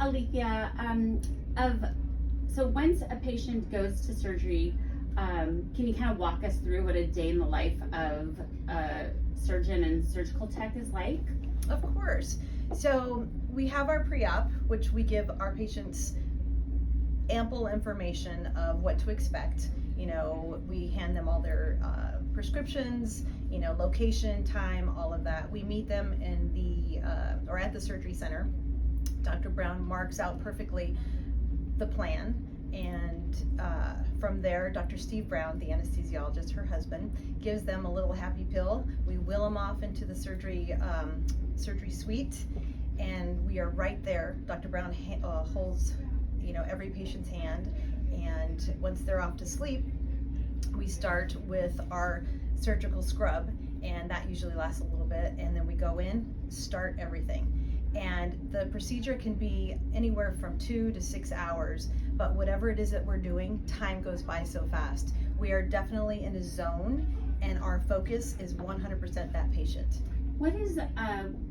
Alethea, so once a patient goes to surgery, can you kind of walk us through what a day in the life of a surgeon and surgical tech is like? Of course. So we have our pre-op, which we give our patients ample information of what to expect. You know, we hand them all their prescriptions, you know, location, time, all of that. We meet them in or at the surgery center. Dr. Brown marks out perfectly the plan, and from there, Dr. Steve Brown, the anesthesiologist, her husband, gives them a little happy pill. We wheel them off into the surgery suite, and we are right there. Dr. Brown holds, you know, every patient's hand, and once they're off to sleep, we start with our surgical scrub, and that usually lasts a little bit, and then we go in, start everything. And the procedure can be anywhere from 2 to 6 hours, but whatever it is that we're doing, time goes by so fast. We are definitely in a zone, and our focus is 100% that patient. What is,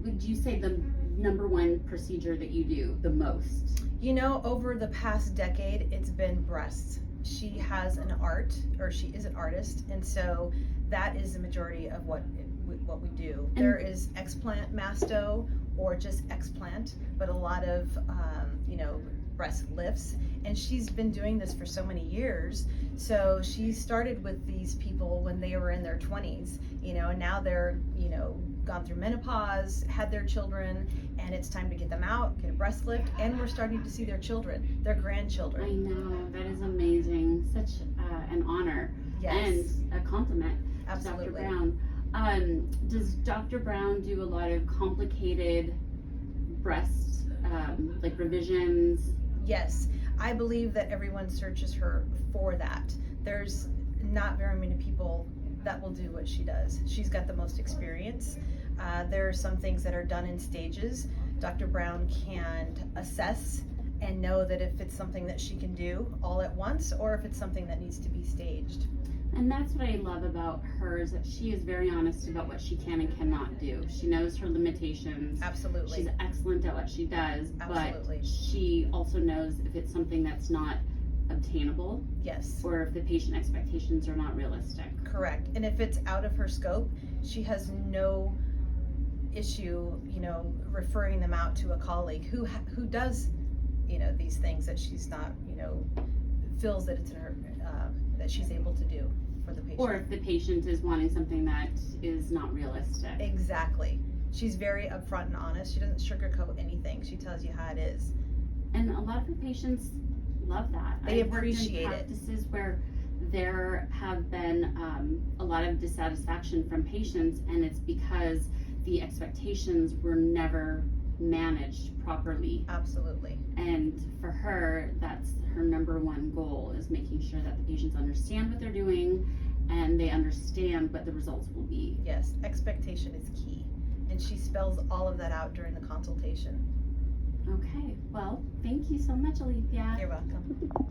would you say, the number one procedure that you do the most? You know, over the past decade, it's been breasts. She has an art, or she is an artist, and so that is the majority of what we do. And there is explant masto or just explant, but a lot of you know, breast lifts, and she's been doing this for so many years. So she started with these people when they were in their 20s, you know, and now they're, you know, gone through menopause, had their children, and it's time to get them out, get a breast lift, and we're starting to see their children, their grandchildren. I know, that is amazing. Such an honor. Yes. And a compliment. Absolutely. To Dr. Brown. Does Dr. Brown do a lot of complicated breast, like revisions? Yes, I believe that everyone searches her for that. There's not very many people that will do what she does. She's got the most experience. There are some things that are done in stages. Dr. Brown can assess and know that if it's something that she can do all at once, or if it's something that needs to be staged. And that's what I love about her, is that she is very honest about what she can and cannot do. She knows her limitations. Absolutely. She's excellent at what she does. Absolutely. But she also knows if it's something that's not obtainable. Yes. Or if the patient expectations are not realistic. Correct. And if it's out of her scope, she has no issue, you know, referring them out to a colleague who does, you know, these things that she's not, you know, feels that it's in her, that she's able to do for the patient. Or if the patient is wanting something that is not realistic. Exactly. She's very upfront and honest. She doesn't sugarcoat anything. She tells you how it is. And a lot of the patients love that. They I've appreciate worked in practices where there have been a lot of dissatisfaction from patients, and it's because the expectations were never managed properly. Absolutely. And for her, that's her number one goal, is making sure that the patients understand what they're doing and they understand what the results will be. Yes, expectation is key. And she spells all of that out during the consultation. Okay, well, thank you so much, Alethea. You're welcome.